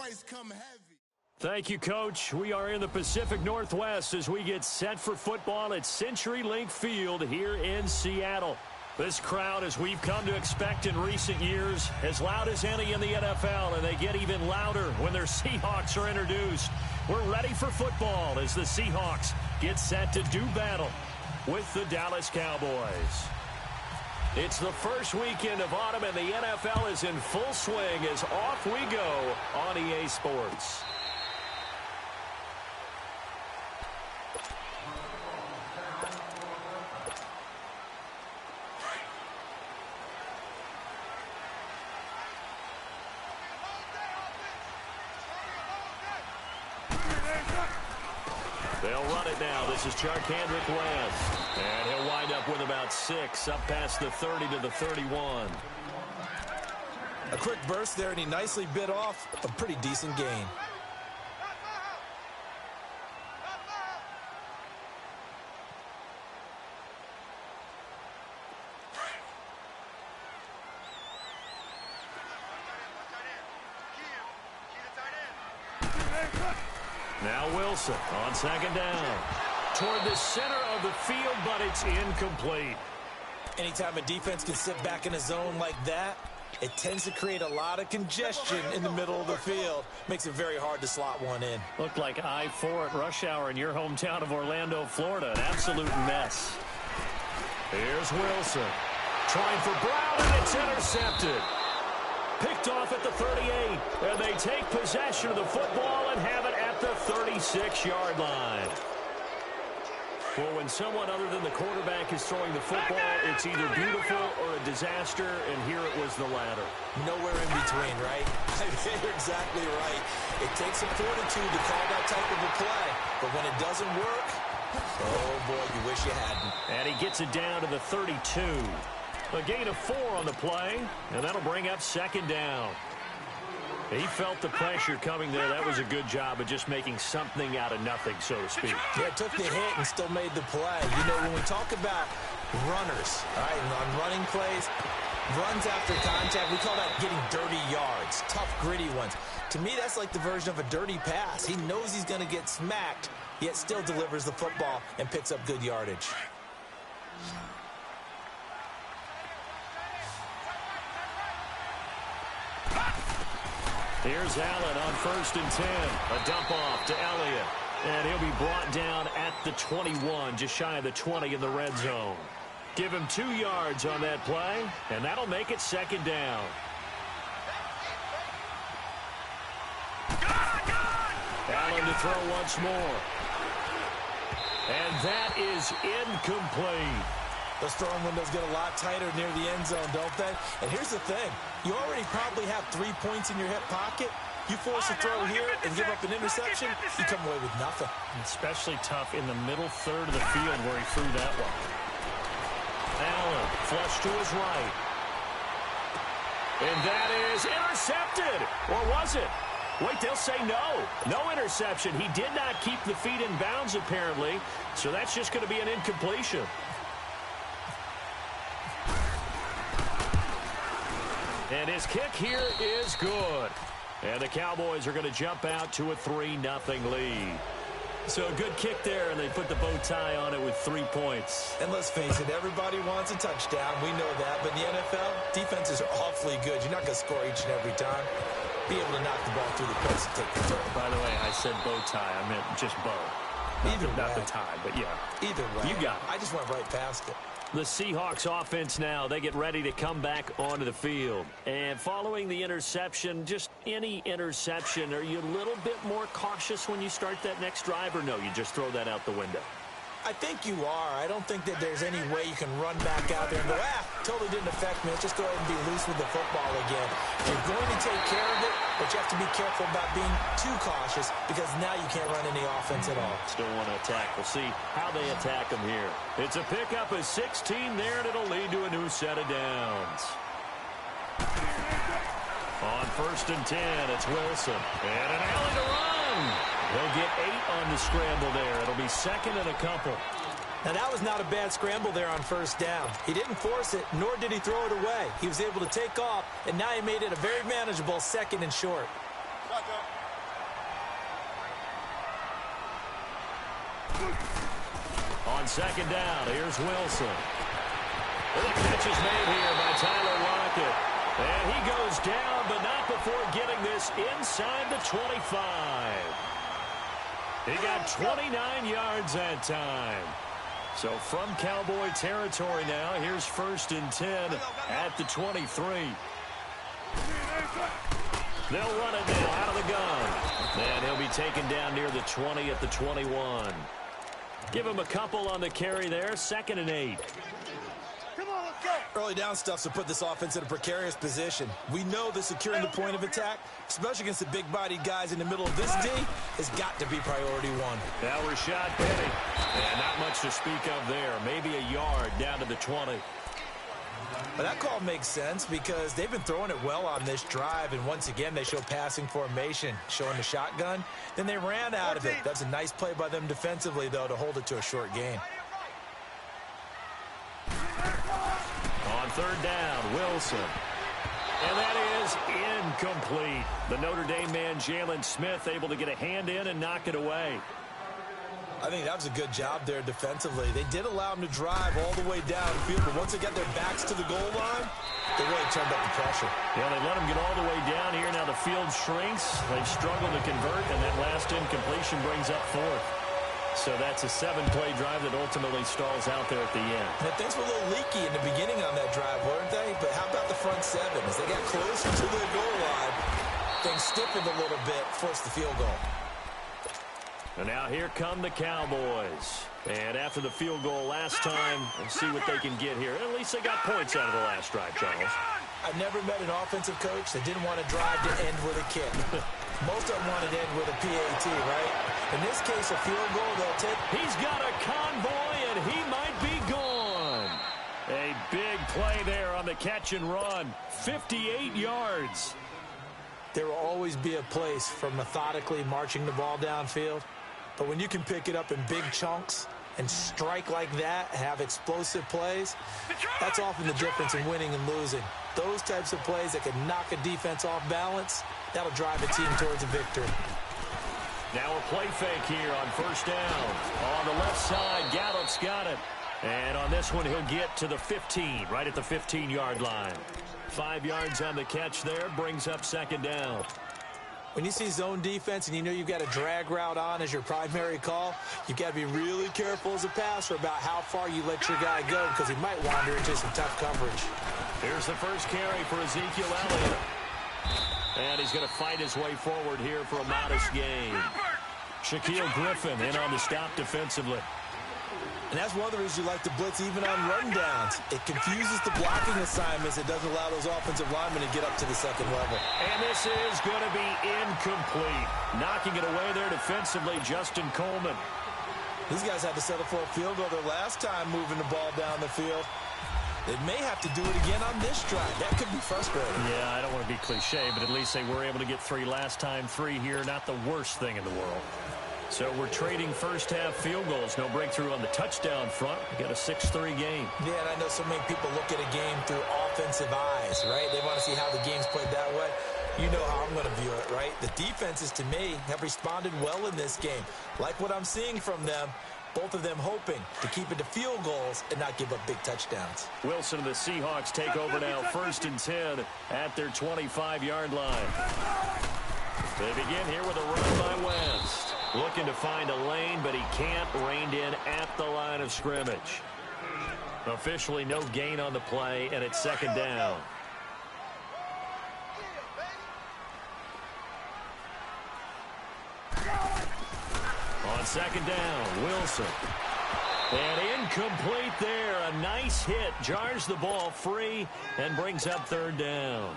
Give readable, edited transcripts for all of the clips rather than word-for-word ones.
price come heavy. Thank you, Coach. We are in the Pacific Northwest as we get set for football at CenturyLink Field here in Seattle. This crowd, as we've come to expect in recent years, as loud as any in the NFL, and they get even louder when their Seahawks are introduced. We're ready for football as the Seahawks get set to do battle with the Dallas Cowboys. It's the first weekend of autumn, and the NFL is in full swing as off we go on EA Sports. They'll run it now. This is Charkandrick West. And he'll wind up with about 6, up past the 30 to the 31. A quick burst there, and he nicely bit off a pretty decent gain. Now Wilson on second down. Toward the center of the field, but it's incomplete. Anytime a defense can sit back in a zone like that, it tends to create a lot of congestion in the middle of the field. Makes it very hard to slot one in. Looked like I-4 at rush hour in your hometown of Orlando, Florida. An absolute mess. Here's Wilson. Trying for Brown, and it's intercepted. Picked off at the 38, and they take possession of the football and have it at the 36-yard line. Well, when someone other than the quarterback is throwing the football, it's either beautiful or a disaster, and here it was the latter. Nowhere in between, right? You're exactly right. It takes some fortitude to call that type of a play, but when it doesn't work, oh boy, you wish you hadn't. And he gets it down to the 32. A gain of 4 on the play, and that'll bring up second down. He felt the pressure coming there. That was a good job of just making something out of nothing, so to speak. Yeah, took the hit and still made the play. You know, when we talk about runners, all right, on running plays, runs after contact, we call that getting dirty yards, tough, gritty ones. To me, that's like the version of a dirty pass. He knows he's going to get smacked, yet still delivers the football and picks up good yardage. Here's Allen on 1st and 10. A dump off to Elliott. And he'll be brought down at the 21, just shy of the 20 in the red zone. Give him 2 yards on that play, and that'll make it second down. Allen to throw once more. And that is incomplete. Those throwing windows get a lot tighter near the end zone, don't they? And here's the thing. You already probably have 3 points in your hip pocket. You force a throw here and give up an interception, you come away with nothing. Especially tough in the middle third of the field where he threw that one. Allen, flush to his right. And that is intercepted. Or was it? Wait, they'll say no. No interception. He did not keep the feet in bounds, apparently. So that's just going to be an incompletion. And his kick here is good. And the Cowboys are going to jump out to a 3-0 lead. So a good kick there, and they put the bow tie on it with 3 points. And let's face it, everybody wants a touchdown. We know that. But in the NFL, defenses are awfully good. You're not going to score each and every time. Be able to knock the ball through the post and take the throw. By the way, I said bow tie. I meant just bow. Not the tie, but yeah. Either way. You got it. I just went right past it. The Seahawks offense now, they get ready to come back onto the field. And following the interception, just any interception, are you a little bit more cautious when you start that next drive, or no, you just throw that out the window? I think you are. I don't think that there's any way you can run back out there and go, totally didn't affect me. Let's just go ahead and be loose with the football again. You're going to take care of it, but you have to be careful about being too cautious because now you can't run any offense at all. Still want to attack. We'll see how they attack them here. It's a pickup of 16 there, and it'll lead to a new set of downs. On 1st and 10, it's Wilson. And an alley to run. They'll get 8 on the scramble there. It'll be second and a couple. Now, that was not a bad scramble there on 1st down. He didn't force it, nor did he throw it away. He was able to take off, and now he made it a very manageable 2nd and short. On second down, here's Wilson. The catch is made here by Tyler Lockett. And he goes down, but not before getting this inside the 25. He got 29 yards that time. So from Cowboy territory now, here's 1st and 10 at the 23. They'll run it now out of the gun. And he'll be taken down near the 20 at the 21. Give him a couple on the carry there. 2nd and 8. Early down stuff to put this offense in a precarious position. We know that securing the point of attack, especially against the big-bodied guys in the middle of this D, has got to be priority one. Now Rashad Penny. And not much to speak of there. Maybe a yard down to the 20. But that call makes sense because they've been throwing it well on this drive, and once again they show passing formation, showing the shotgun. Then they ran out of it. That's a nice play by them defensively, though, to hold it to a short gain. On 3rd down, Wilson. And that is incomplete. The Notre Dame man, Jalen Smith, able to get a hand in and knock it away. I think that was a good job there defensively. They did allow them to drive all the way downfield, but once they got their backs to the goal line, they really turned up the pressure. Yeah, they let them get all the way down here. Now the field shrinks. They struggle to convert, and that last incompletion brings up 4th. So that's a 7-play drive that ultimately stalls out there at the end. And things were a little leaky in the beginning on that drive, weren't they? But how about the front 7? As they got closer to the goal line, things stiffened a little bit, forced the field goal. And now here come the Cowboys. And after the field goal last time, we'll see what they can get here. At least they got points out of the last drive, Charles. I've never met an offensive coach that didn't want to drive to end with a kick. Most of them wanted to end with a PAT, right? In this case, a field goal, they'll take. He's got a convoy, and he might be gone. A big play there on the catch and run. 58 yards. There will always be a place for methodically marching the ball downfield. But when you can pick it up in big chunks and strike like that, have explosive plays, that's often the difference in winning and losing. Those types of plays that can knock a defense off balance, that'll drive a team towards a victory. Now a play fake here on 1st down. On the left side, Gallup's got it. And on this one, he'll get to the 15, right at the 15-yard line. 5 yards on the catch there, brings up 2nd down. When you see zone defense and you know you've got a drag route on as your primary call, you've got to be really careful as a passer about how far you let your guy go because he might wander into some tough coverage. Here's the first carry for Ezekiel Elliott. And he's going to fight his way forward here for a modest gain. Shaquille Griffin in on the stop defensively. And that's one of the reasons you like to blitz even on rundowns. It confuses the blocking assignments. It doesn't allow those offensive linemen to get up to the 2nd level. And this is going to be incomplete. Knocking it away there defensively, Justin Coleman. These guys had to settle for a field goal their last time moving the ball down the field. They may have to do it again on this drive. That could be frustrating. Yeah, I don't want to be cliche, but at least they were able to get 3 last time. 3 here, not the worst thing in the world. So we're trading first-half field goals. No breakthrough on the touchdown front. We got a 6-3 game. Yeah, and I know so many people look at a game through offensive eyes, right? They want to see how the game's played that way. You know how I'm going to view it, right? The defenses, to me, have responded well in this game. Like what I'm seeing from them, both of them hoping to keep it to field goals and not give up big touchdowns. Wilson and the Seahawks take over now, 1st and 10 at their 25-yard line. They begin here with a run by West. Looking to find a lane, but he can't. Reined in at the line of scrimmage. Officially no gain on the play, and it's 2nd down. On 2nd down, Wilson. And incomplete there. A nice hit. Jars the ball free and brings up 3rd down.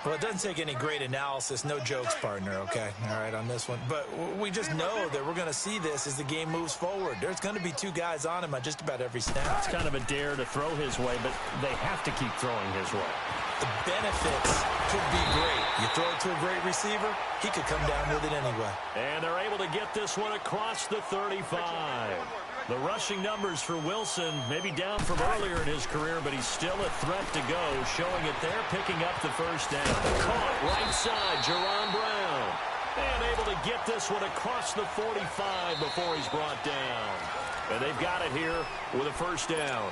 Well, it doesn't take any great analysis. No jokes, partner, okay? All right, on this one. But we just know that we're going to see this as the game moves forward. There's going to be 2 guys on him on just about every snap. It's kind of a dare to throw his way, but they have to keep throwing his way. The benefits could be great. You throw it to a great receiver, he could come down with it anyway. And they're able to get this one across the 35. The rushing numbers for Wilson, maybe down from earlier in his career, but he's still a threat to go, showing it there, picking up the first down. Caught right side, Jerron Brown. And able to get this one across the 45 before he's brought down. And they've got it here with a first down.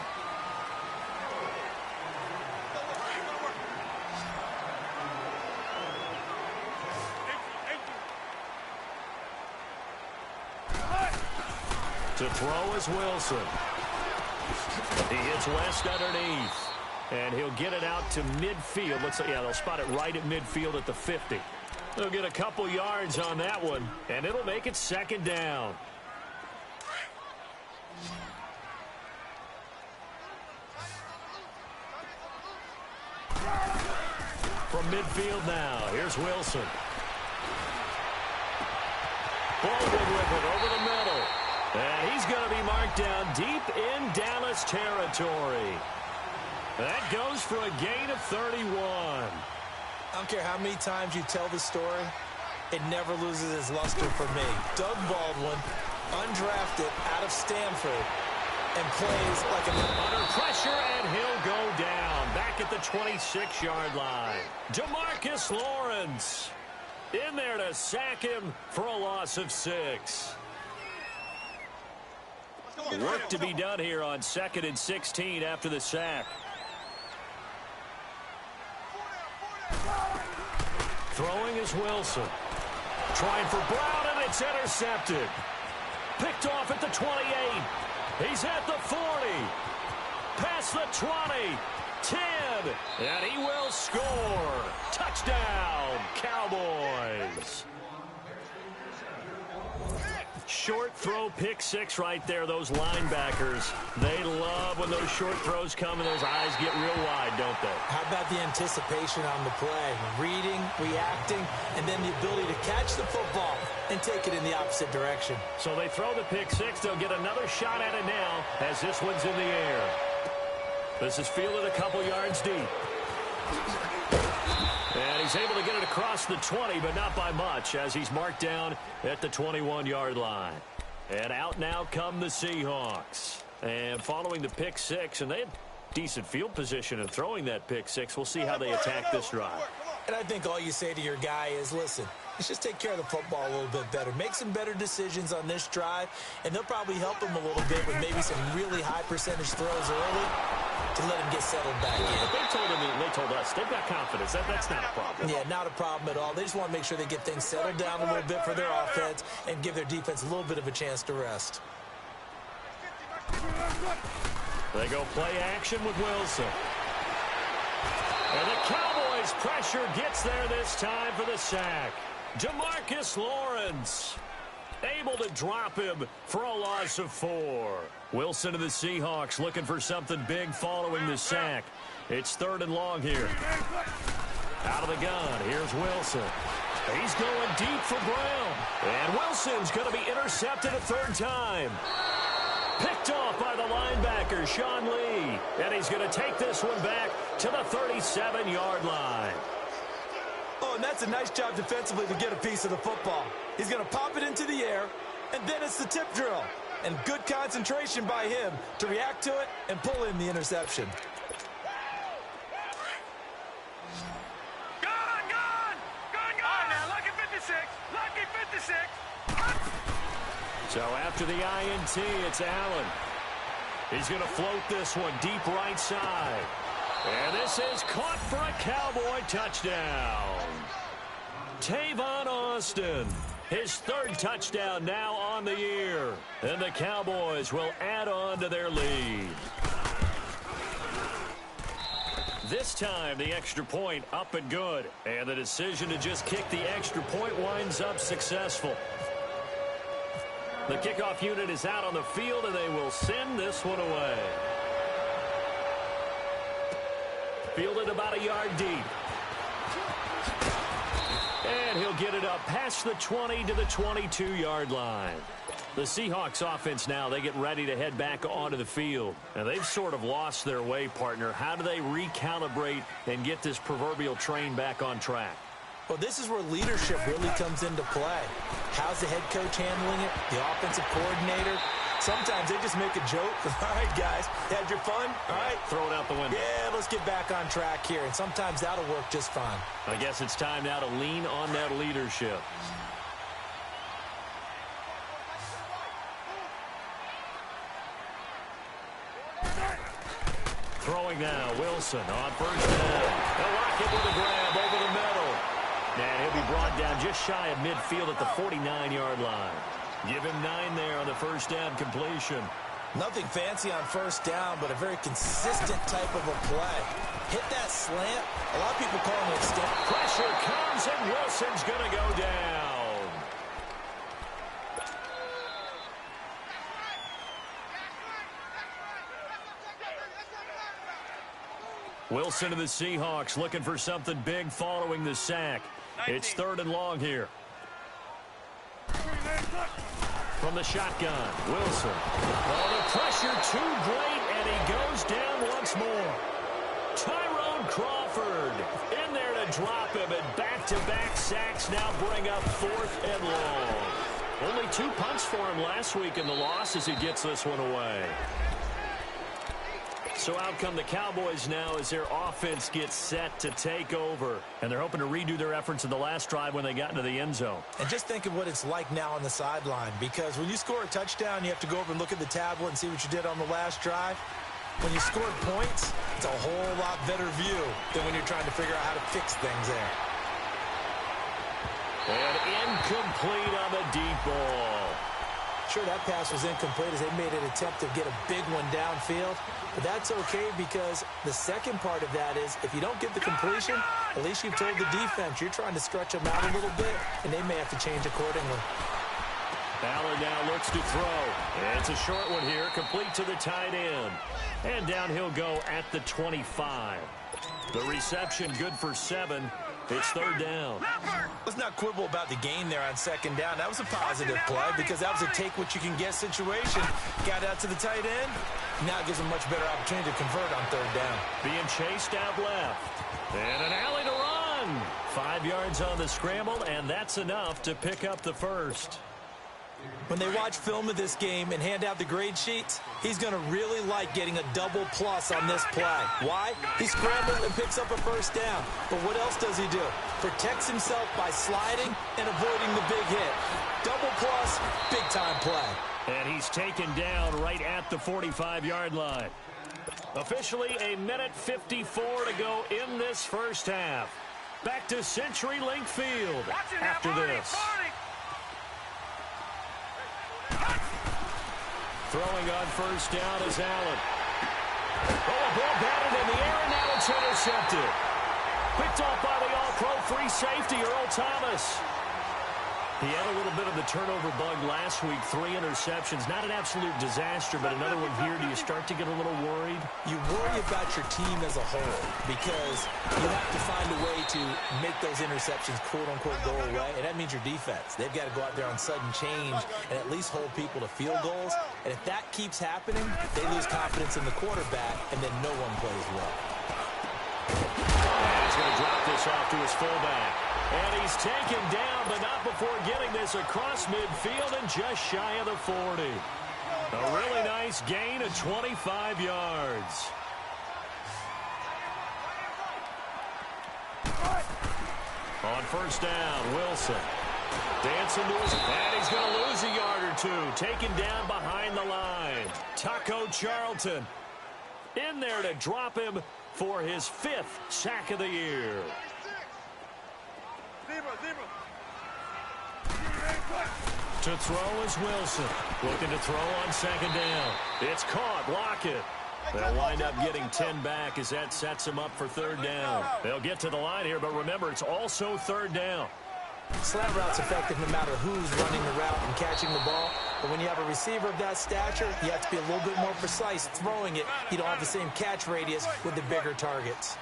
To throw is Wilson. He hits West underneath. And he'll get it out to midfield. Looks like, yeah, they'll spot it right at midfield at the 50. They'll get a couple yards on that one, and it'll make it second down. From midfield now, here's Wilson. Baldwin with it over the middle. And he's going to be marked down deep in Dallas territory. That goes for a gain of 31. I don't care how many times you tell the story, it never loses its luster for me. Doug Baldwin, undrafted out of Stanford, and plays like a... Under pressure, and he'll go down. Back at the 26-yard line. DeMarcus Lawrence in there to sack him for a loss of 6. Work to be done here on 2nd and 16 after the sack. Throwing is Wilson. Trying for Brown, and it's intercepted. Picked off at the 28. He's at the 40. Past the 20. 10. And he will score. Touchdown, Cowboys. Short throw, pick 6 right there. Those linebackers, they love when those short throws come and those eyes get real wide, don't they? How about the anticipation on the play? Reading, reacting, and then the ability to catch the football and take it in the opposite direction. So they throw the pick 6. They'll get another shot at it now as this one's in the air. This is fielded a couple yards deep. And he's able to get it across the 20, but not by much, as he's marked down at the 21-yard line. And out now come the Seahawks. And following the pick 6, and they had decent field position in throwing that pick 6. We'll see how they attack this drive. And I think all you say to your guy is, listen, let's just take care of the football a little bit better. Make some better decisions on this drive, and they'll probably help him a little bit with maybe some really high percentage throws early to let him get settled back in. But they told him, and they told us, they've got confidence. That's not a problem. Yeah, not a problem at all. They just want to make sure they get things settled down a little bit for their offense and give their defense a little bit of a chance to rest. They go play action with Wilson. And the Cowboys pressure gets there this time for the sack. DeMarcus Lawrence able to drop him for a loss of 4. Wilson and the Seahawks looking for something big following the sack. It's 3rd and long here. Out of the gun, here's Wilson. He's going deep for Brown. And Wilson's going to be intercepted a 3rd time. Picked off by the linebacker, Sean Lee. And he's going to take this one back to the 37-yard line. Oh, and that's a nice job defensively to get a piece of the football. He's going to pop it into the air, and then it's the tip drill. And good concentration by him to react to it and pull in the interception. Gone now, lucky 56, lucky 56. So after the INT, it's Allen. He's going to float this one deep right side. And this is caught for a Cowboy touchdown. Tavon Austin, his 3rd touchdown now on the year. And the Cowboys will add on to their lead. This time, the extra point up and good. And the decision to just kick the extra point winds up successful. The kickoff unit is out on the field, and they will send this one away. Fielded about a yard deep. And he'll get it up past the 20 to the 22-yard line. The Seahawks offense now, they get ready to head back onto the field. And they've sort of lost their way, partner. How do they recalibrate and get this proverbial train back on track? Well, this is where leadership really comes into play. How's the head coach handling it? The offensive coordinator? Sometimes they just make a joke. All right, guys, had your fun? All right. Throw it out the window. Yeah, let's get back on track here, and sometimes that'll work just fine. I guess it's time now to lean on that leadership. Throwing now, Wilson on first down. They'll lock it with a grab over the middle. And he'll be brought down just shy of midfield at the 49-yard line. Give him 9 there on the first down completion. Nothing fancy on first down, but a very consistent type of a play. Hit that slant. A lot of people call it an extent. Pressure comes, and Wilson's going to go down. Wilson to the Seahawks looking for something big following the sack. It's 3rd and long here. From the shotgun, Wilson. Oh, the pressure too great, and he goes down once more. Tyrone Crawford in there to drop him, and back-to-back sacks now bring up 4th and long. Only 2 punts for him last week in the loss as he gets this one away. So out come the Cowboys now as their offense gets set to take over. And they're hoping to redo their efforts in the last drive when they got into the end zone. And just think of what it's like now on the sideline, because when you score a touchdown, you have to go over and look at the tablet and see what you did on the last drive. When you scored points, it's a whole lot better view than when you're trying to figure out how to fix things there. And incomplete on the deep ball. Sure, that pass was incomplete as they made an attempt to get a big one downfield. But that's okay, because the second part of that is if you don't get the completion, at least you've told the defense you're trying to stretch them out a little bit, and they may have to change accordingly. Ballard now looks to throw. It's a short one here, complete to the tight end. And down he'll go at the 25. The reception good for 7. It's 3rd down. Let's not quibble about the gain there on 2nd down. That was a positive play because that was a take-what-you-can-get situation. Got out to the tight end. Now it gives them much better opportunity to convert on 3rd down. Being chased out left. And an alley to run. 5 yards on the scramble, and that's enough to pick up the first. When they watch film of this game and hand out the grade sheets, he's going to really like getting a double plus on this play. Why? He scrambles and picks up a first down. But what else does he do? Protects himself by sliding and avoiding the big hit. Double plus, big-time play. And he's taken down right at the 45-yard line. Officially a minute 54 to go in this first half. Back to CenturyLink Field after this. Throwing on first down is Allen. Oh, a ball batted in the air, and now it's intercepted. Picked off by the all-pro free safety, Earl Thomas. He had a little bit of the turnover bug last week, 3 interceptions. Not an absolute disaster, but another one here. Do you start to get a little worried? You worry about your team as a whole because you have to find a way to make those interceptions, quote-unquote, go away, and that means your defense. They've got to go out there on sudden change and at least hold people to field goals, and if that keeps happening, they lose confidence in the quarterback, and then no one plays well. And he's going to drop this off to his fullback. And he's taken down, but not before getting this across midfield and just shy of the 40. A really nice gain of 25 yards. On first down, Wilson. Dancing to his, and he's going to lose a yard or 2. Taken down behind the line. Taco Charlton in there to drop him for his 5th sack of the year. To throw is Wilson. Looking to throw on 2nd down. It's caught. Lockett. They'll wind up getting 10 back as that sets them up for 3rd down. They'll get to the line here, but remember, it's also 3rd down. Slant route's effective no matter who's running the route and catching the ball. But when you have a receiver of that stature, you have to be a little bit more precise throwing it. You don't have the same catch radius with the bigger targets.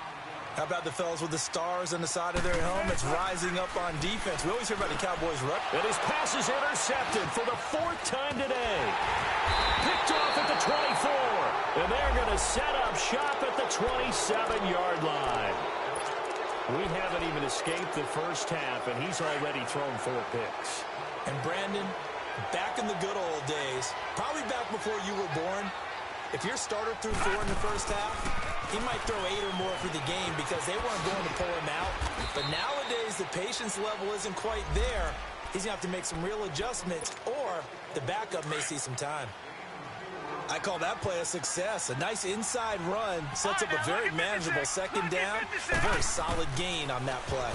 How about the fellas with the stars on the side of their helmets rising up on defense? We always hear about the Cowboys' rep. And his pass is intercepted for the 4th time today. Picked off at the 24. And they're going to set up shop at the 27-yard line. We haven't even escaped the first half, and he's already thrown 4 picks. And Brandon, Back in the good old days, probably back before you were born, if your starter threw 4 in the first half, he might throw 8 or more for the game because they weren't going to pull him out. But nowadays, the patience level isn't quite there. He's going to have to make some real adjustments, or the backup may see some time. I call that play a success. A nice inside run sets up a very manageable second down. A very solid gain on that play.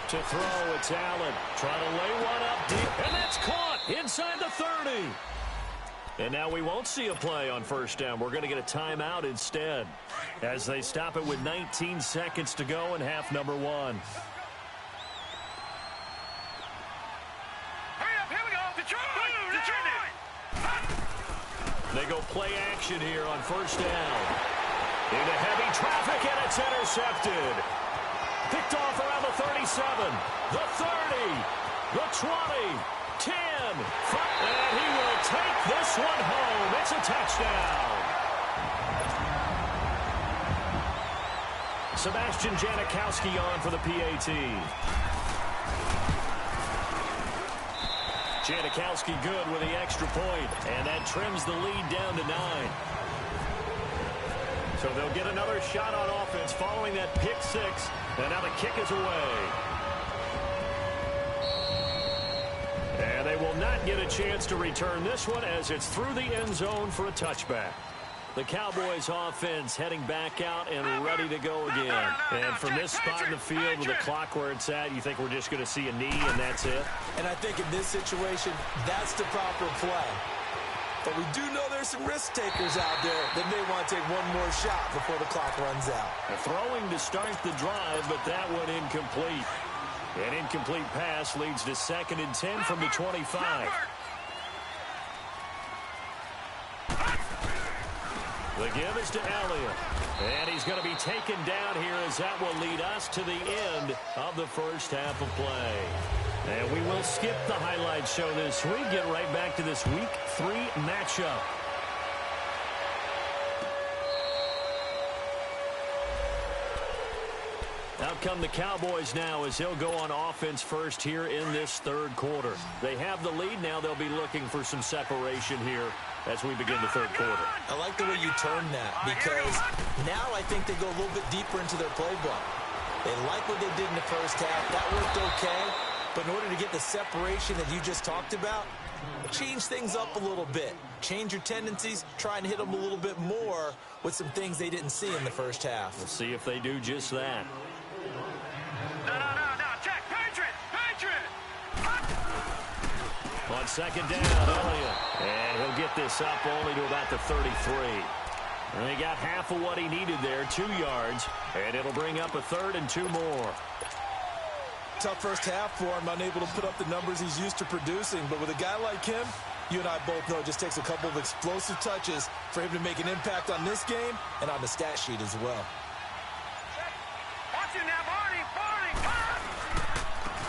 To throw, it's Allen. Trying to lay one up deep, and that's caught inside the 30. And now we won't see a play on first down. We're going to get a timeout instead as they stop it with 19 seconds to go in half number 1. Hurry up, here we go. Detroit. They go play action here on first down. Into heavy traffic, and it's intercepted. Picked off around the 37, the 30, the 20, 10, 5, and he will take this one home. It's a touchdown. Sebastian Janikowski on for the PAT. Janikowski good with the extra point, and that trims the lead down to 9. So they'll get another shot on offense following that pick 6, and now the kick is away. And they will not get a chance to return this one as it's through the end zone for a touchback. The Cowboys offense heading back out and ready to go again. And from this spot in the field with the clock where it's at, you think we're just going to see a knee and that's it? And I think in this situation, that's the proper play. But we do know there's some risk takers out there that may want to take one more shot before the clock runs out. Throwing to start the drive, but that one incomplete. An incomplete pass leads to 2nd and 10 from the 25. The give is to Elliott. And he's going to be taken down here as that will lead us to the end of the first half of play. And we will skip the highlight show this week. Get right back to this Week 3 matchup. Out come the Cowboys now as they'll go on offense first here in this third quarter. They have the lead now. They'll be looking for some separation here as we begin the third quarter. I like the way you term that because now I think they go a little bit deeper into their playbook. They like what they did in the first half. That worked okay. But in order to get the separation that you just talked about, change things up a little bit. Change your tendencies. Try and hit them a little bit more with some things they didn't see in the first half. We'll see if they do just that. No. Check. Patriot. On second down, Elliott. And he'll get this up only to about the 33. And he got half of what he needed there, 2 yards. And it'll bring up a 3rd and 2 more. Tough first half for him, unable to put up the numbers he's used to producing. But with a guy like him, you and I both know it just takes a couple of explosive touches for him to make an impact on this game and on the stat sheet as well. Watch it now, Barney.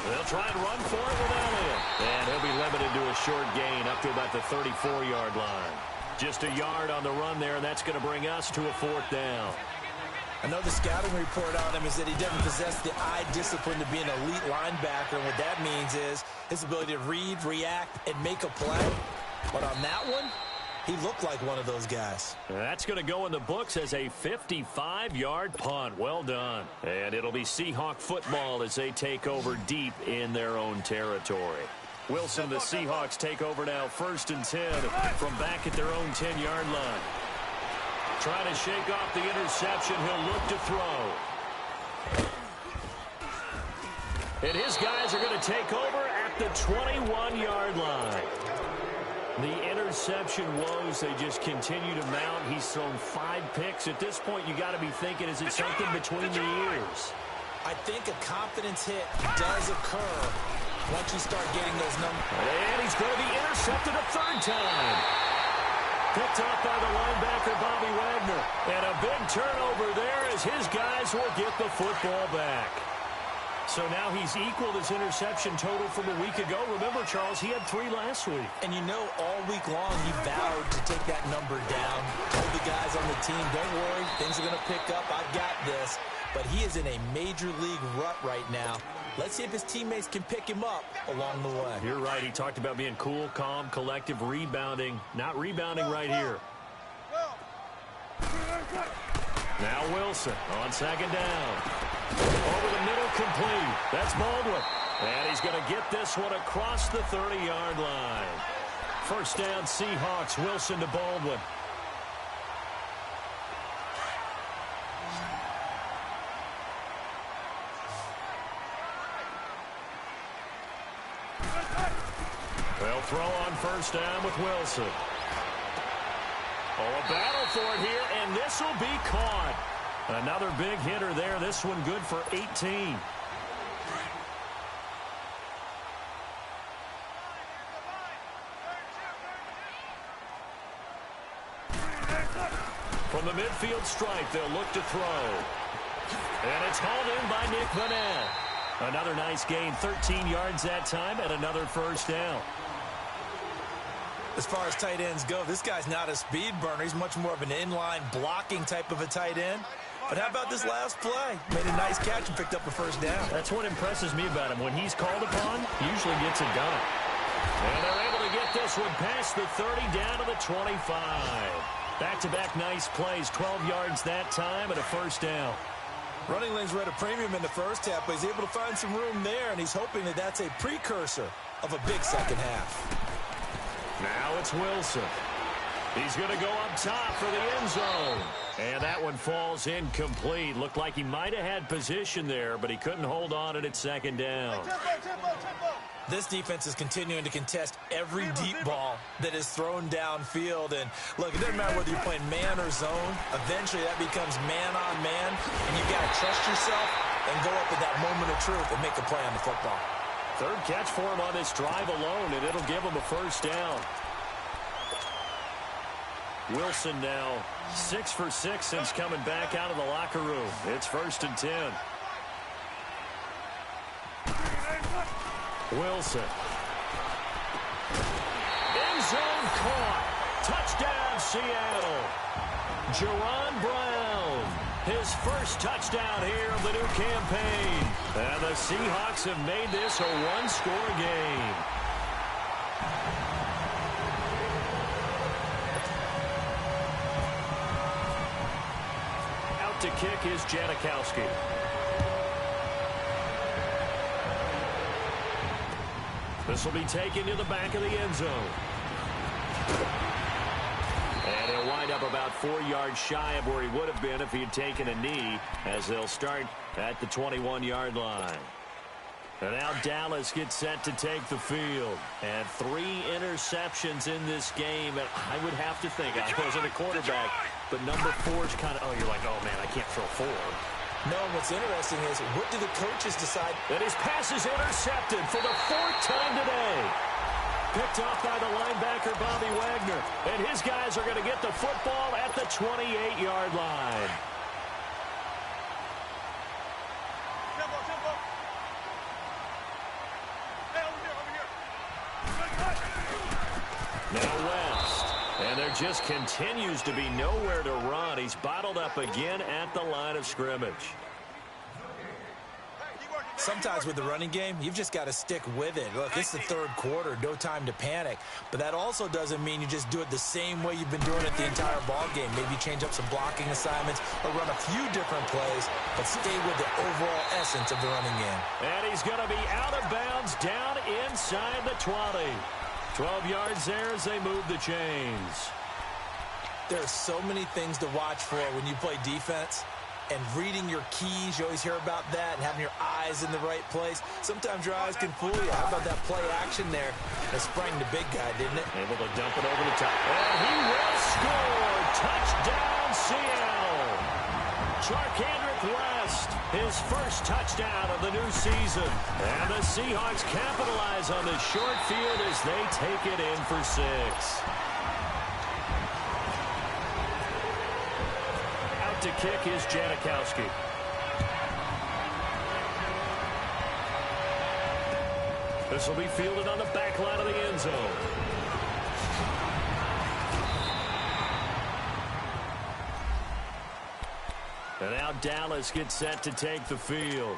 They'll try and run for it with Elliott. And he'll be limited to a short gain up to about the 34-yard line. Just a yard on the run there, and that's going to bring us to a 4th down. I know the scouting report on him is that he doesn't possess the eye discipline to be an elite linebacker. And what that means is his ability to read, react, and make a play. But on that one, he looked like one of those guys. That's going to go in the books as a 55-yard punt. Well done. And it'll be Seahawk football as they take over deep in their own territory. Wilson, the Seahawks take over now 1st and 10 from back at their own 10-yard line. Trying to shake off the interception. He'll look to throw. And his guys are going to take over at the 21-yard line. The interception woes, they just continue to mount. He's thrown 5 picks. At this point, you got to be thinking, is it something between the ears? I think a confidence hit does occur once you start getting those numbers. And he's going to be intercepted a 3rd time. Picked off by the linebacker, Bobby Wagner. And a big turnover there as his guys will get the football back. So now he's equaled his interception total from a week ago. Remember, Charles, he had 3 last week. And you know, all week long, he vowed to take that number down. Told the guys on the team, don't worry, things are going to pick up. I've got this. But he is in a major league rut right now. Let's see if his teammates can pick him up along the way. You're right. He talked about being cool, calm, collective, rebounding. Not rebounding right here. Now Wilson on second down. Over the middle, complete. That's Baldwin. And he's going to get this one across the 30-yard line. First down, Seahawks. Wilson to Baldwin. They'll throw on first down with Wilson. Oh, a battle for it here, and this will be caught. Another big hitter there. This one good for 18. From the midfield stripe, they'll look to throw. And it's hauled in by Nick Vanette. Another nice gain, 13 yards that time, and another first down. As far as tight ends go, this guy's not a speed burner. He's much more of an inline blocking type of a tight end. But how about this last play? Made a nice catch and picked up a first down. That's what impresses me about him. When he's called upon, he usually gets it done. And they're able to get this one past the 30 down to the 25. Back-to-back nice plays, 12 yards that time and a first down. Running lanes were at a premium in the first half, but he's able to find some room there, and he's hoping that that's a precursor of a big second half. Now it's Wilson. He's going to go up top for the end zone. And that one falls incomplete. Looked like he might have had position there, but he couldn't hold on at its second down. This defense is continuing to contest every deep ball that is thrown downfield. And, look, it doesn't matter whether you're playing man or zone. Eventually, that becomes man-on-man, and you've got to trust yourself and go up at that moment of truth and make a play on the football. Third catch for him on this drive alone, and it'll give him a first down. Wilson now 6 for 6 since coming back out of the locker room. It's 1st and 10. Wilson. End zone caught. Touchdown, Seattle. Jaron Brown. His first touchdown here of the new campaign. And the Seahawks have made this a one-score game. Out to kick is Janikowski. This will be taken to the back of the end zone. And he'll wind up about 4 yards shy of where he would have been if he had taken a knee, as they'll start at the 21-yard line. And now Dallas gets set to take the field. And 3 interceptions in this game. And I would have to think, I wasn't a quarterback, but number 4 is kind of, oh, you're like, oh, man, I can't throw 4. No, what's interesting is, what do the coaches decide? And his pass is intercepted for the 4th time today. Picked off by the linebacker, Bobby Wagner. And his guys are going to get the football at the 28-yard line. Now West. And there just continues to be nowhere to run. He's bottled up again at the line of scrimmage. Sometimes with the running game, you've just got to stick with it. Look, it's the 3rd quarter, no time to panic. But that also doesn't mean you just do it the same way you've been doing it the entire ball game. Maybe change up some blocking assignments or run a few different plays, but stay with the overall essence of the running game. And he's going to be out of bounds down inside the 20. 12 yards there as they move the chains. There are so many things to watch for when you play defense. And reading your keys, you always hear about that, and having your eyes in the right place. Sometimes your eyes can fool you. How about that play action there? That sprang the big guy, didn't it? Able to dump it over the top. And he will score! Touchdown, Seattle! Charkandrick West, his first touchdown of the new season. And the Seahawks capitalize on the short field as they take it in for 6. To kick is Janikowski. This will be fielded on the back line of the end zone. And now Dallas gets set to take the field.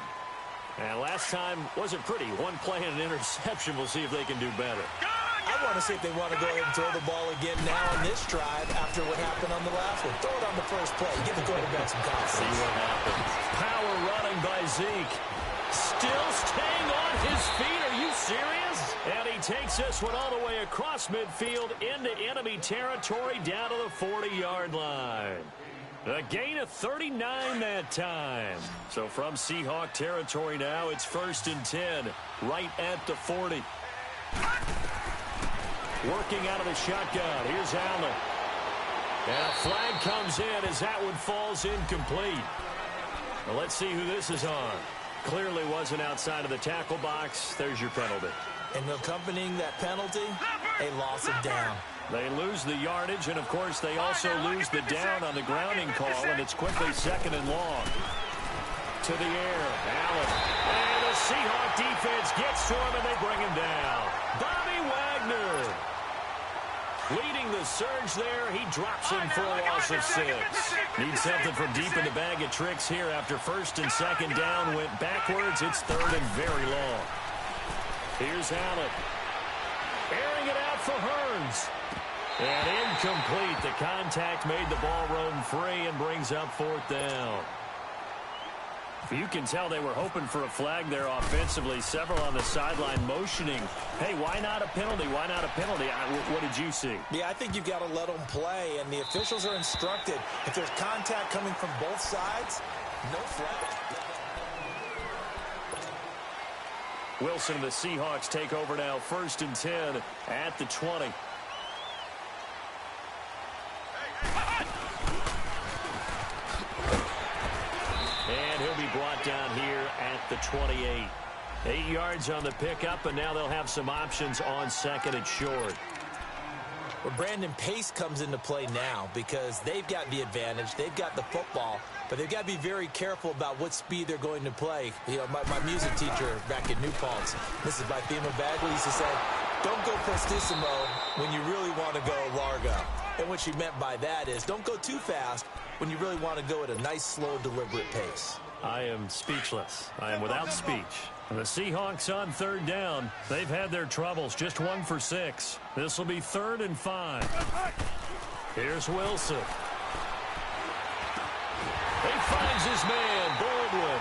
And last time wasn't pretty. One play and an interception. We'll see if they can do better. I want to see if they want to go ahead and throw the ball again now on this drive after what happened on the last one. Throw it on the first play. Give the quarterback some confidence. See what happens. Power running by Zeke. Still staying on his feet. Are you serious? And he takes this one all the way across midfield into enemy territory down to the 40-yard line. A gain of 39 that time. So from Seahawk territory now, it's 1st and 10, right at the 40. Working out of the shotgun. Here's Allen. And a flag comes in as that one falls incomplete. Well, let's see who this is on. Clearly wasn't outside of the tackle box. There's your penalty. And accompanying that penalty, a loss of down. They lose the yardage, and, of course, they also lose the down on the grounding call, and it's quickly 2nd and long. To the air, Allen. And the Seahawk defense gets to him, and they bring him down. Bobby Wagner leading the surge there. He drops him for a loss of 6. Needs something from deep in the bag of tricks here after 1st and 2nd down. Went backwards. It's 3rd and very long. Here's Allen. Airing it out for Hearns. And incomplete. The contact made the ball roam free and brings up 4th down. You can tell they were hoping for a flag there offensively. Several on the sideline motioning. Hey, why not a penalty? Why not a penalty? What did you see? Yeah, I think you've got to let them play, and the officials are instructed. If there's contact coming from both sides, no flag. Wilson and the Seahawks take over now. 1st and 10 at the 20. And he'll be brought down here at the 28. 8 yards on the pickup, and now they'll have some options on 2nd and short. Well, Brandon, pace comes into play now because they've got the advantage. They've got the football, but they've got to be very careful about what speed they're going to play. You know, my music teacher back at New Paltz, Mrs. Bythema Bagley, used to say, don't go prestissimo when you really want to go largo. And what she meant by that is don't go too fast when you really want to go at a nice, slow, deliberate pace. I am speechless. I am without speech. And the Seahawks on 3rd down. They've had their troubles. Just 1 for 6. This will be 3rd and 5. Here's Wilson. He finds his man, Baldwin.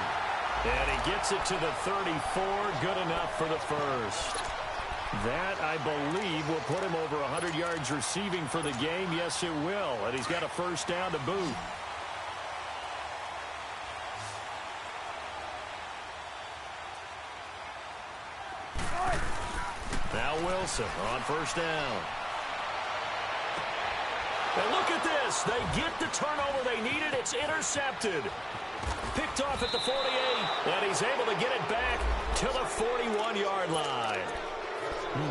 And he gets it to the 34. Good enough for the first. That, I believe, will put him over 100 yards receiving for the game. Yes, it will. And he's got a 1st down to boot. Now Wilson on 1st down. And look at this. They get the turnover they needed. It's intercepted. Picked off at the 48. And he's able to get it back to the 41-yard line.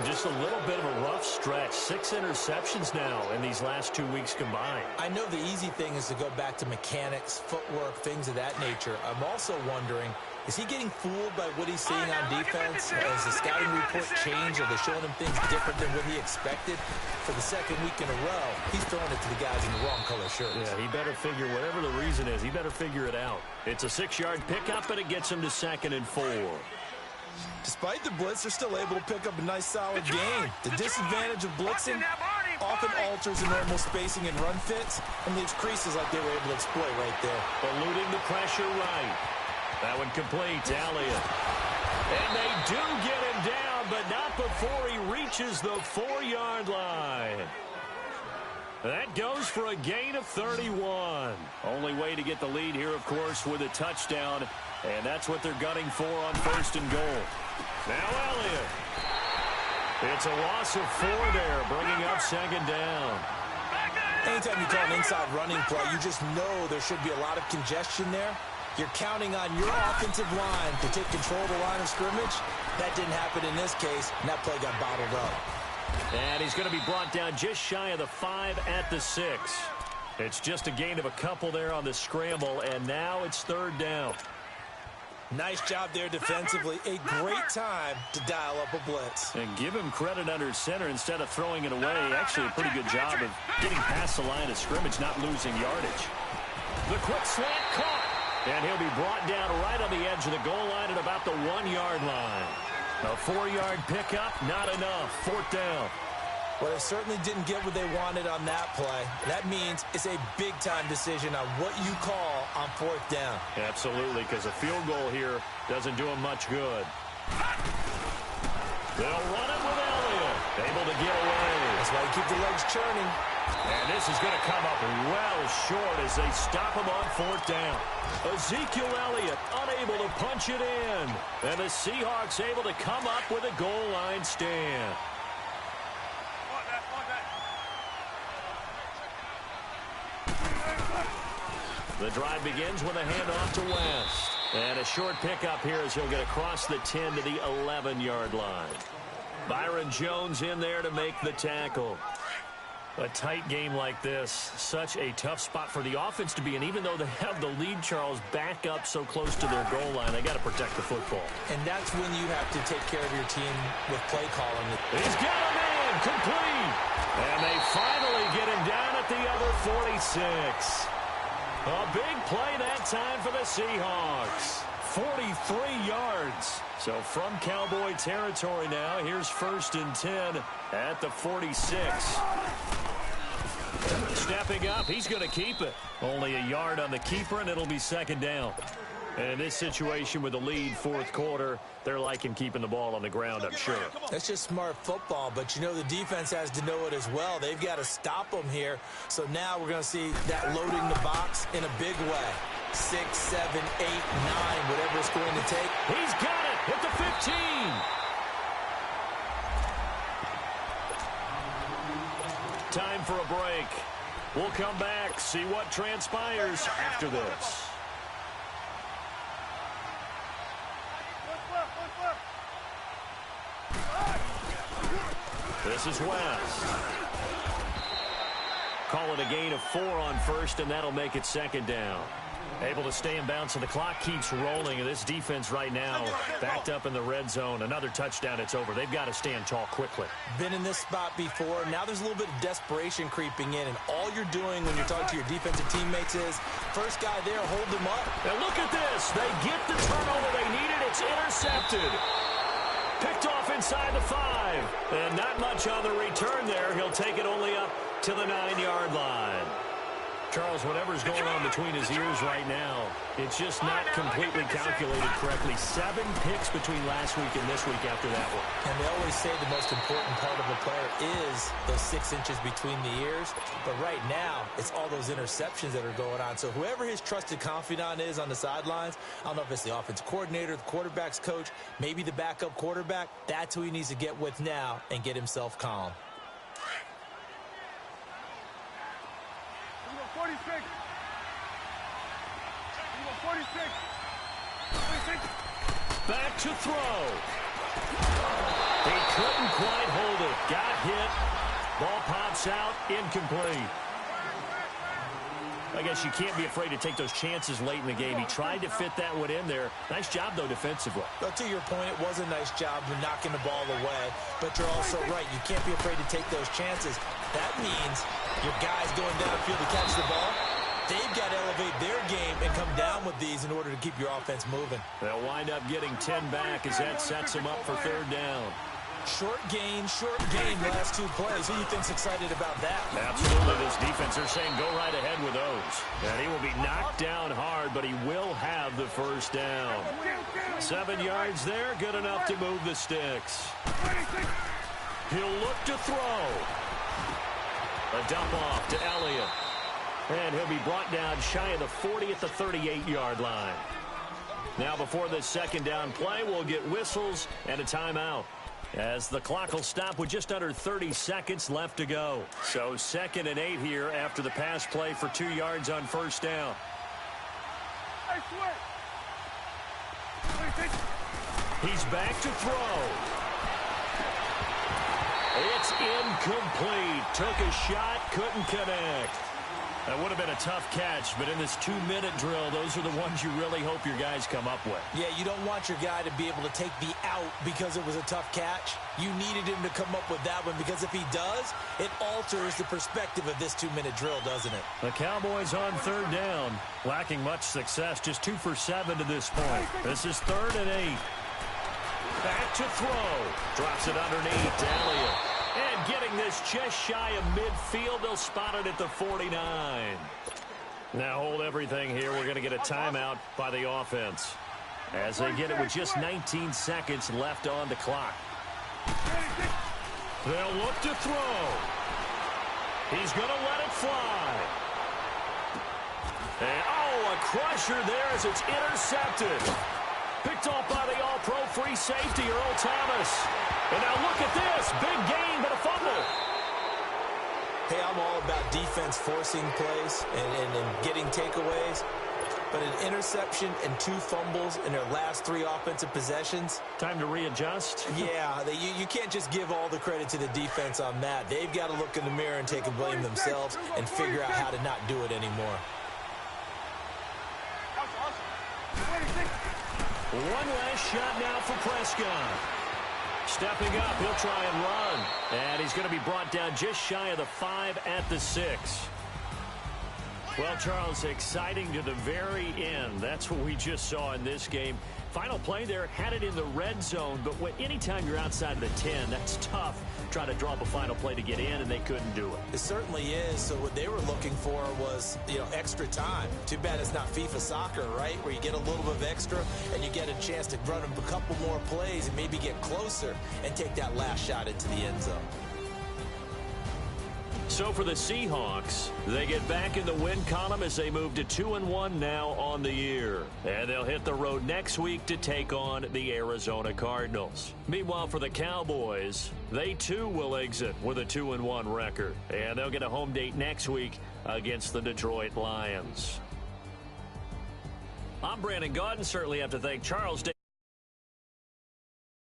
Just a little bit of a rough stretch. 6 interceptions now in these last 2 weeks combined. I know the easy thing is to go back to mechanics, footwork, things of that nature. I'm also wondering, is he getting fooled by what he's seeing on defense? Has the scouting report changed? Are they showing him things different than what he expected? For the 2nd week in a row, he's throwing it to the guys in the wrong color shirts. Yeah, he better figure, whatever the reason is, he better figure it out. It's a 6-yard pickup, and it gets him to 2nd and 4. Despite the blitz, they're still able to pick up a nice, solid game. The disadvantage of blitzing often alters the normal spacing and run fits and leaves creases like they were able to exploit right there. Eluding the pressure right. That one complete. Elliott. And they do get him down, but not before he reaches the 4-yard line. That goes for a gain of 31. Only way to get the lead here, of course, with a touchdown. And that's what they're gunning for on 1st and goal. Now Elliott. It's a loss of 4 there, bringing up 2nd down. Anytime you call an inside running play, you just know there should be a lot of congestion there. You're counting on your offensive line to take control of the line of scrimmage. That didn't happen in this case, and that play got bottled up. And he's going to be brought down just shy of the 5 at the 6. It's just a gain of a couple there on the scramble, and now it's 3rd down. Nice job there defensively. A great time to dial up a blitz. And give him credit under center instead of throwing it away. Actually, a pretty good job of getting past the line of scrimmage, not losing yardage. The quick slant caught. And he'll be brought down right on the edge of the goal line at about the 1-yard line. A 4-yard pickup, not enough. 4th down. Well, they certainly didn't get what they wanted on that play. That means it's a big-time decision on what you call on 4th down. Absolutely, because a field goal here doesn't do him much good. They'll run it with Elliott. Able to get away. That's why you keep the legs churning. And this is going to come up well short as they stop him on 4th down. Ezekiel Elliott unable to punch it in. And the Seahawks able to come up with a goal line stand. The drive begins with a handoff to West. And a short pickup here as he'll get across the 10 to the 11-yard line. Byron Jones in there to make the tackle. A tight game like this, such a tough spot for the offense to be in. Even though they have the lead, Charles, back up so close to their goal line, they got to protect the football. And that's when you have to take care of your team with play calling. He's got a man, complete. And they finally get him down at the other 46. A big play that time for the Seahawks. 43 yards. So from Cowboy territory now, here's 1st and 10 at the 46. Stepping up, he's going to keep it. Only a yard on the keeper, and it'll be 2nd down. And in this situation with the lead 4th quarter, they're liking keeping the ball on the ground, I'm sure. That's just smart football, but you know the defense has to know it as well. They've got to stop them here. So now we're going to see that loading the box in a big way. 6, 7, 8, 9, whatever it's going to take. He's got it at the 15. Time for a break. We'll come back, see what transpires after this. This is West. Call it a gain of 4 on 1st, and that'll make it 2nd down. Able to stay in bounds, and the clock keeps rolling. And this defense right now backed up in the red zone. Another touchdown, it's over. They've got to stand tall quickly. Been in this spot before. Now there's a little bit of desperation creeping in, and all you're doing when you're talking to your defensive teammates is, first guy there, hold them up. And look at this. They get the turnover they needed. It's intercepted. Picked off inside the 5. And not much on the return there. He'll take it only up to the 9-yard line. Charles, whatever's going on between his ears right now, it's just not completely calculated correctly. 7 picks between last week and this week after that one. And they always say the most important part of a player is those 6 inches between the ears. But right now, it's all those interceptions that are going on. So whoever his trusted confidant is on the sidelines, I don't know if it's the offensive coordinator, the quarterback's coach, maybe the backup quarterback, that's who he needs to get with now and get himself calm. 46. 46. Back to throw. He couldn't quite hold it. Got hit. Ball pops out. Incomplete. I guess you can't be afraid to take those chances late in the game. He tried to fit that one in there. Nice job, though, defensively. But to your point, it was a nice job of knocking the ball away. But you're also right. You can't be afraid to take those chances. That means your guys going downfield to catch the ball, they've got to elevate their game and come down with these in order to keep your offense moving. They'll wind up getting 10 back as that sets them up for 3rd down. Short gain, last 2 plays. Who do you think's excited about that? Absolutely. This defense, they're saying go right ahead with those. And he will be knocked down hard, but he will have the 1st down. 7 yards there, good enough to move the sticks. He'll look to throw. A dump off to Elliott. And he'll be brought down shy of the 40 at the 38-yard line. Now before this 2nd down play, we'll get whistles and a timeout, as the clock will stop with just under 30 seconds left to go. So 2nd and 8 here after the pass play for 2 yards on 1st down. He's back to throw. It's incomplete. Took a shot, couldn't connect. That would have been a tough catch, but in this 2-minute drill, those are the ones you really hope your guys come up with. Yeah, you don't want your guy to be able to take the out because it was a tough catch. You needed him to come up with that one because if he does, it alters the perspective of this 2-minute drill, doesn't it? The Cowboys on 3rd down, lacking much success, just 2 for 7 to this point. This is 3rd and 8. Back to throw. Drops it underneath to Elliott. And getting this just shy of midfield, they'll spot it at the 49. Now hold everything here. We're going to get a timeout by the offense as they get it with just 19 seconds left on the clock. They'll look to throw. He's going to let it fly. And, oh, a crusher there as it's intercepted. Picked off by the all-pro free safety, Earl Thomas. And now look at this. Big gain, but a fumble. Hey, I'm all about defense forcing plays and getting takeaways. But an interception and 2 fumbles in their last 3 offensive possessions. Time to readjust. Yeah, you can't just give all the credit to the defense on that. They've got to look in the mirror and take a blame themselves and figure out how to not do it anymore. One last shot now for Prescott. Stepping up, he'll try and run. And he's going to be brought down just shy of the 5 at the 6. Well, Charles, exciting to the very end. That's what we just saw in this game. Final play there, had it in the red zone, but anytime you're outside of the 10, that's tough trying to draw up a final play to get in, and they couldn't do it. It certainly is. So what they were looking for was, extra time. Too bad it's not FIFA soccer, right, where you get a little bit of extra and you get a chance to run a couple more plays and maybe get closer and take that last shot into the end zone. So for the Seahawks, they get back in the win column as they move to 2-1 now on the year. And they'll hit the road next week to take on the Arizona Cardinals. Meanwhile, for the Cowboys, they too will exit with a 2-1 record. And they'll get a home date next week against the Detroit Lions. I'm Brandon Gaudin. Certainly have to thank Charles